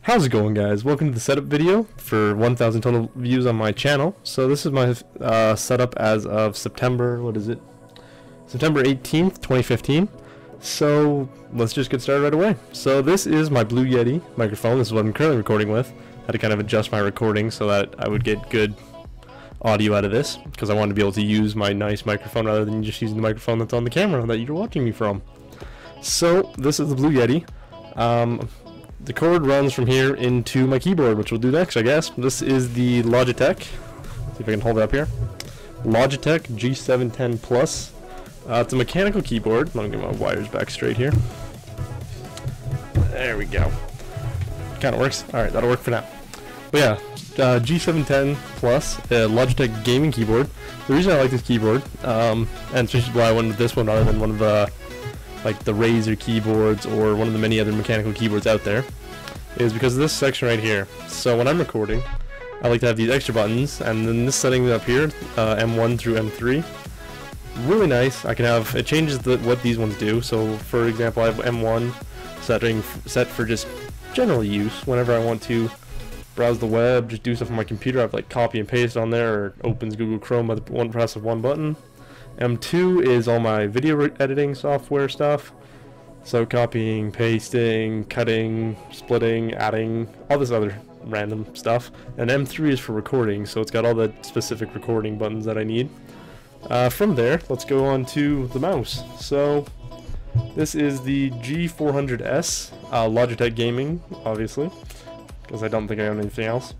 How's it going, guys? Welcome to the setup video for 1,000 total views on my channel. So this is my setup as of September 18th, 2015. So let's just get started right away. So this is my Blue Yeti microphone. This is what I'm currently recording with. I had to kind of adjust my recording so that I would get good audio out of this, because I wanted to be able to use my nice microphone rather than just using the microphone that's on the camera that you're watching me from. So this is the Blue Yeti. The cord runs from here into my keyboard, which we'll do next, I guess. This is the Logitech. See if I can hold it up here. Logitech G710 Plus. It's a mechanical keyboard. Let me get my wires back straight here. There we go. Kind of works. All right, that'll work for now. But yeah, G710 Plus, Logitech gaming keyboard. The reason I like this keyboard, and especially why I went with this one rather than one of the like the Razer keyboards or one of the many other mechanical keyboards out there, is because of this section right here. So when I'm recording, I like to have these extra buttons, and then this setting up here, M1 through M3, really nice. I can have, it changes what these ones do. So for example, I have M1 set for just general use. Whenever I want to browse the web, just do stuff on my computer, I have like copy and paste on there, or opens Google Chrome with one press of one button. M2 is all my video editing software stuff, so copying, pasting, cutting, splitting, adding, all this other random stuff. And M3 is for recording, so it's got all the specific recording buttons that I need. From there, let's go on to the mouse. So this is the G400S, Logitech Gaming, obviously, because I don't think I own anything else.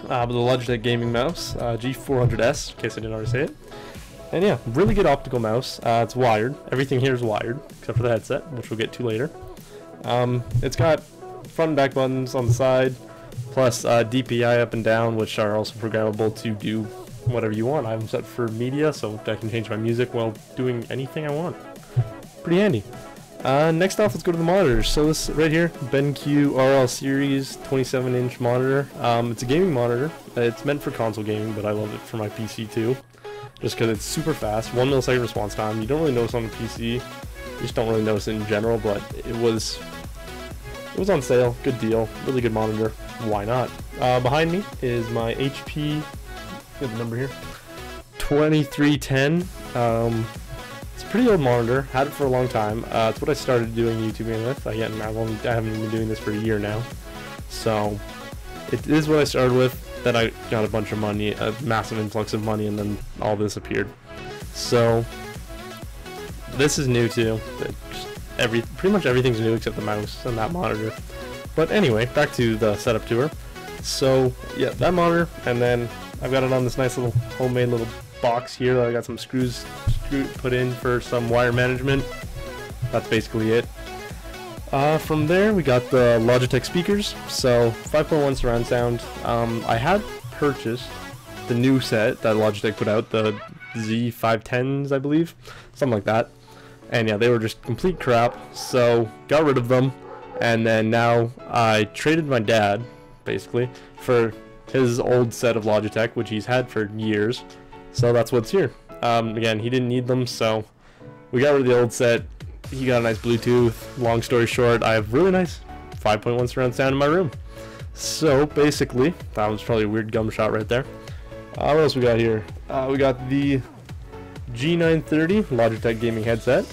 But the Logitech Gaming mouse, G400S, in case I didn't already say it. And yeah, really good optical mouse. It's wired. Everything here is wired, except for the headset, which we'll get to later. It's got front and back buttons on the side, plus DPI up and down, which are also programmable to do whatever you want. I have them set for media, so I can change my music while doing anything I want. Pretty handy. Next off, let's go to the monitors. So this right here, BenQ RL Series 27-inch monitor. It's a gaming monitor. It's meant for console gaming, but I love it for my PC too, just because it's super fast, 1 millisecond response time. You don't really notice on the PC, you just don't really notice it in general, but it was on sale, good deal, really good monitor, why not? Behind me is my HP, get the number here, 2310. It's a pretty old monitor, had it for a long time. It's what I started doing YouTubing with. I haven't been doing this for a year now, so it is what I started with. Then I got a bunch of money, a massive influx of money, and then all this appeared. So this is new too. Pretty much everything's new except the mouse and that monitor. But anyway, back to the setup tour. So yeah, that monitor, and then I've got it on this nice little homemade little box here that I got some screws put in for some wire management. That's basically it. From there, we got the Logitech speakers, so 5.1 surround sound. I had purchased the new set that Logitech put out, the Z510s, I believe, something like that. And yeah, they were just complete crap, so got rid of them. And then now I traded my dad, basically, for his old set of Logitech, which he's had for years. So that's what's here. Again, he didn't need them, so we got rid of the old set. He got a nice Bluetooth. Long story short, I have really nice 5.1 surround sound in my room. So basically, that was probably a weird gum shot right there. What else we got here? We got the G930 Logitech gaming headset.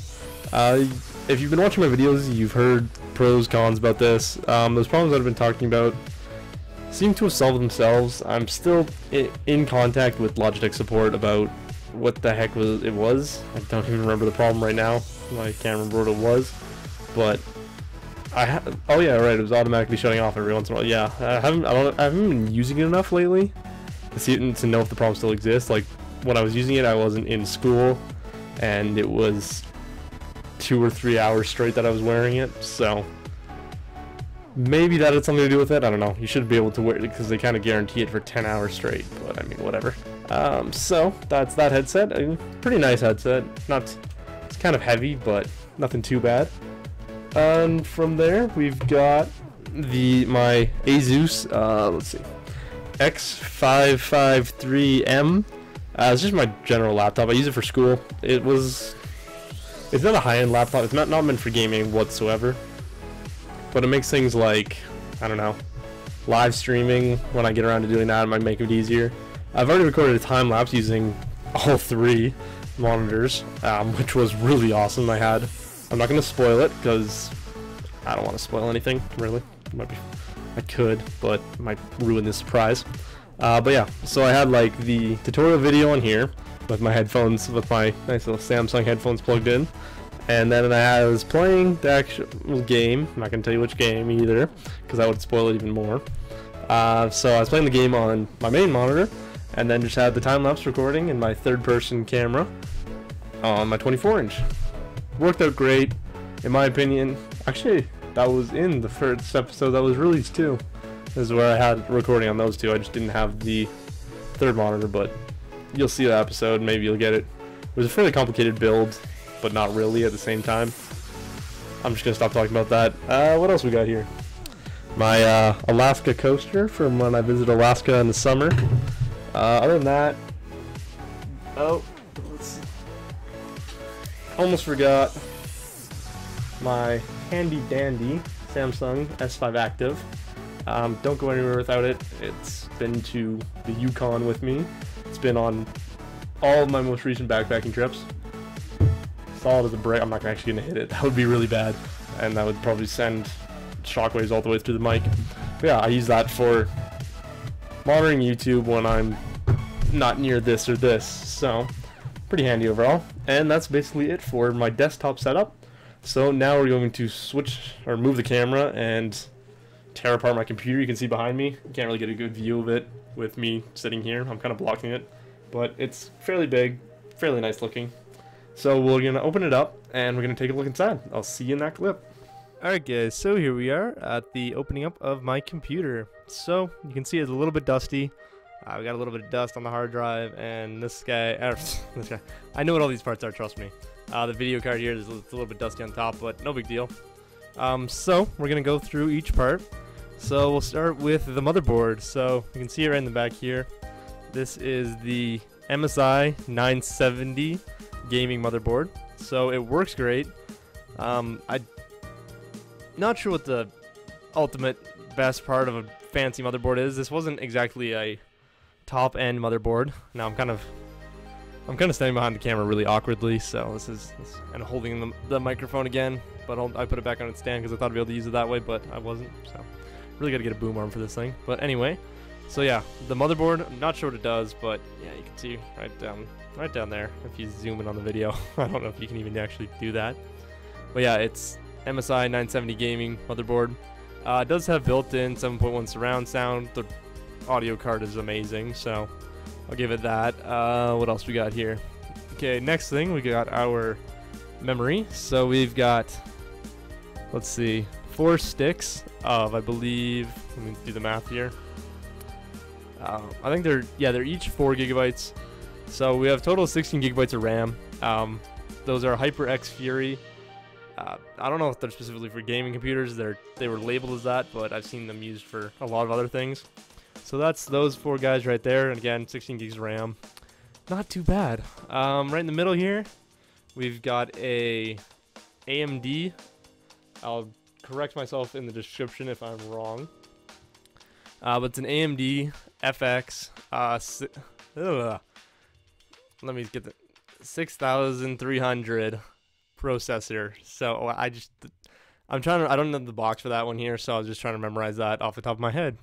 If you've been watching my videos, you've heard pros, cons about this. Those problems that I've been talking about seem to have solved themselves. I'm still in contact with Logitech support about what the heck it was. I don't even remember the problem right now. I can't remember what it was, but oh yeah, right, it was automatically shutting off every once in a while. Yeah, I haven't been using it enough lately to know if the problem still exists. Like when I was using it, I wasn't in school, and it was 2 or 3 hours straight that I was wearing it, so maybe that had something to do with it. I don't know. You should be able to wear it because they kind of guarantee it for 10 hours straight, but I mean, whatever. So that's that headset. Pretty nice headset. It's kind of heavy, but nothing too bad. And from there, we've got my ASUS, let's see, X553M. It's just my general laptop. I use it for school. It's not a high-end laptop. It's not meant for gaming whatsoever. But it makes things like, I don't know, live streaming, when I get around to doing that, it might make it easier. I've already recorded a time lapse using all 3 monitors, which was really awesome. I'm not going to spoil it because I don't want to spoil anything, really. I could, but it might ruin the surprise. But yeah, so I had like the tutorial video on here with my headphones, with my nice little Samsung headphones plugged in. And then I was playing the actual game. I'm not going to tell you which game either, because that would spoil it even more. So I was playing the game on my main monitor, and then just had the time-lapse recording in my third-person camera on my 24-inch. Worked out great, in my opinion. Actually, that was in the first episode that was released too. This is where I had recording on those 2. I just didn't have the third monitor, but you'll see that episode. Maybe you'll get it. It was a fairly complicated build, but not really at the same time. I'm just gonna stop talking about that. What else we got here? My Alaska coaster from when I visited Alaska in the summer. Other than that, let's see. Almost forgot my handy dandy Samsung S5 Active. Don't go anywhere without it. It's been to the Yukon with me. It's been on all of my most recent backpacking trips. Solid as a brick. I'm not actually gonna hit it. That would be really bad, and that would probably send shockwaves all the way through the mic. But yeah, I use that for monitoring YouTube when I'm not near this or this. So pretty handy overall. And that's basically it for my desktop setup. So now we're going to switch or move the camera and tear apart my computer. You can see behind me. You can't really get a good view of it with me sitting here. I'm kind of blocking it, but it's fairly big, fairly nice looking. So we're gonna open it up and we're gonna take a look inside. I'll see you in that clip. Alright guys, so here we are at the opening up of my computer. So you can see it's a little bit dusty. We got a little bit of dust on the hard drive, and this guy, I know what all these parts are, trust me. The video card here is a little bit dusty on top, but no big deal. So we're gonna go through each part. So we'll start with the motherboard. So you can see it right in the back here. This is the MSI 970 Gaming motherboard. So it works great. I'm not sure what the ultimate best part of a fancy motherboard is. This wasn't exactly a top-end motherboard. Now I'm kind of standing behind the camera really awkwardly, so and holding the microphone again. But I put it back on its stand because I thought I'd be able to use it that way, but I wasn't. So really got to get a boom arm for this thing. But anyway, so yeah, the motherboard. I'm not sure what it does, but yeah, you can see right down there. If you zoom in on the video, I don't know if you can even actually do that. But yeah, it's MSI 970 Gaming motherboard. It does have built-in 7.1 surround sound. The audio card is amazing, so I'll give it that. What else we got here? Okay, next thing, we got our memory. So we've got, let's see, 4 sticks of, I believe, let me do the math here. I think they're each 4 gigabytes. So we have a total of 16 gigabytes of RAM. Those are HyperX Fury. I don't know if they're specifically for gaming computers. They were labeled as that, but I've seen them used for a lot of other things. So that's those 4 guys right there, and again, 16 gigs of RAM. Not too bad. Right in the middle here, we've got a AMD. I'll correct myself in the description if I'm wrong. But it's an AMD FX. Let me get the 6300 processor. So I don't know the box for that one here, so I was just trying to memorize that off the top of my head,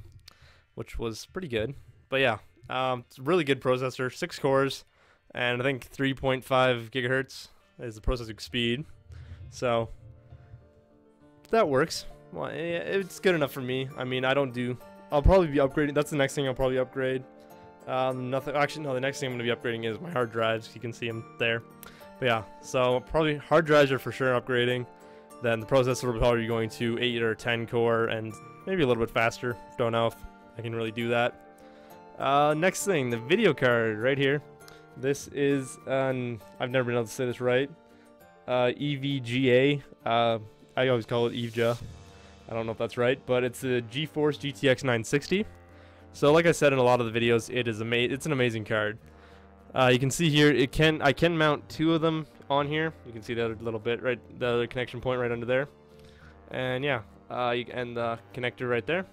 which was pretty good. But yeah, it's a really good processor, 6 cores, and I think 3.5 gigahertz is the processing speed. So that works. Well, it's good enough for me. I mean, I'll probably be upgrading. That's the next thing I'll probably upgrade. Actually, no, the next thing I'm going to be upgrading is my hard drives. You can see them there. But yeah, so probably hard drives are for sure upgrading. Then the processor will probably be going to 8 or 10 core and maybe a little bit faster. Don't know if I can really do that. Next thing, the video card right here. This is I've never been able to say this right. EVGA. I always call it EVGA. I don't know if that's right, but it's a GeForce GTX 960. So like I said in a lot of the videos, it's an amazing card. You can see here, I can mount 2 of them on here. You can see the other little bit, right, the other connection point right under there. And yeah, and the connector right there.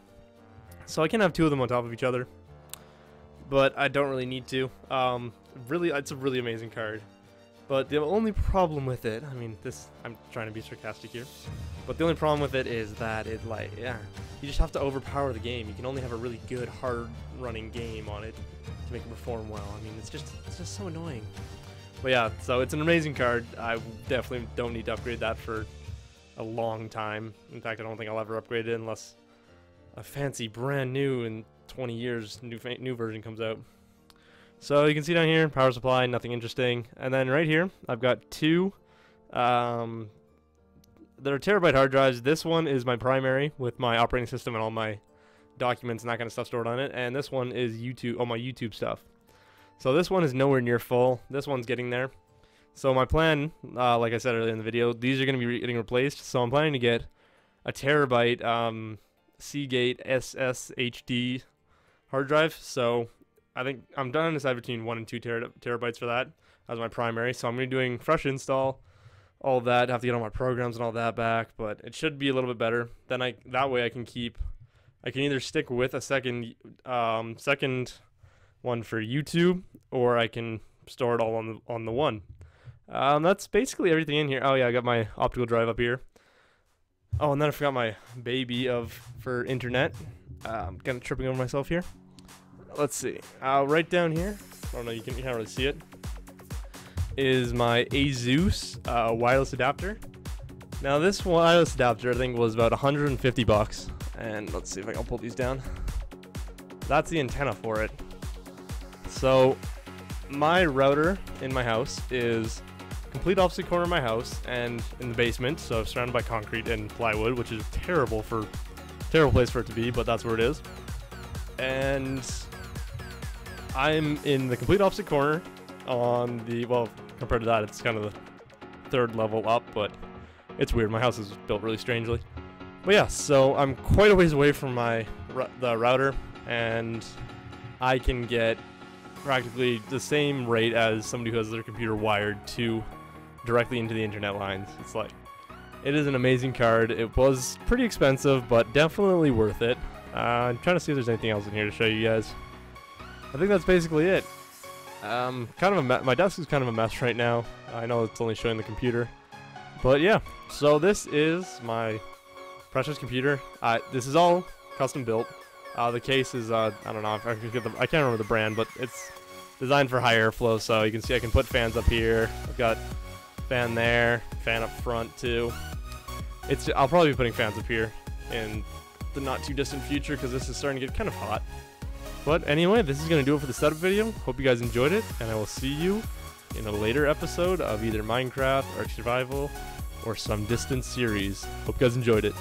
So I can have two of them on top of each other, but I don't really need to. Really, it's a really amazing card. But the only problem with it, I mean, I'm trying to be sarcastic here, but the only problem with it is that you just have to overpower the game. You can only have a really good, hard-running game on it to make it perform well. I mean, it's just so annoying. But yeah, so it's an amazing card. I definitely don't need to upgrade that for a long time. In fact, I don't think I'll ever upgrade it unless a fancy, brand new, in 20 years, new version comes out. So you can see down here, power supply, nothing interesting. And then right here, I've got two, they're terabyte hard drives. This one is my primary with my operating system and all my documents and that kind of stuff stored on it. And this one is all my YouTube stuff. So this one is nowhere near full. This one's getting there. So my plan, like I said earlier in the video, these are going to be getting replaced. So I'm planning to get a terabyte Seagate SSHD hard drive. So I think I'm done on decide between 1 and 2 terabytes for that as my primary. So I'm going to be doing fresh install, all of that. I have to get all my programs and all that back, but it should be a little bit better. Then that way I can either stick with a second one for YouTube, or I can store it all on the one. That's basically everything in here. Oh yeah, I got my optical drive up here. Oh, and then I forgot my baby for internet. I'm kind of tripping over myself here. Let's see. Right down here, I don't know, you can't really see it, is my ASUS wireless adapter. Now this wireless adapter I think was about 150 bucks, and let's see if I can pull these down. That's the antenna for it. So my router in my house is complete opposite corner of my house and in the basement, so surrounded by concrete and plywood, which is terrible place for it to be, but that's where it is. And I'm in the complete opposite corner on the, well, compared to that, it's kind of the third level up, but it's weird. My house is built really strangely. But yeah, so I'm quite a ways away from the router, and I can get practically the same rate as somebody who has their computer wired directly into the internet lines. It is an amazing card. It was pretty expensive, but definitely worth it. I'm trying to see if there's anything else in here to show you guys. I think that's basically it. My desk is kind of a mess right now. I know it's only showing the computer, but yeah. So this is my precious computer. This is all custom built. The case is I don't know if I can't remember the brand, but it's designed for high airflow. So you can see I can put fans up here. I've got fan there, fan up front too. I'll probably be putting fans up here in the not too distant future because this is starting to get kind of hot. But anyway, this is going to do it for the setup video. Hope you guys enjoyed it, and I will see you in a later episode of either Minecraft, Ark Survival, or some distant series. Hope you guys enjoyed it.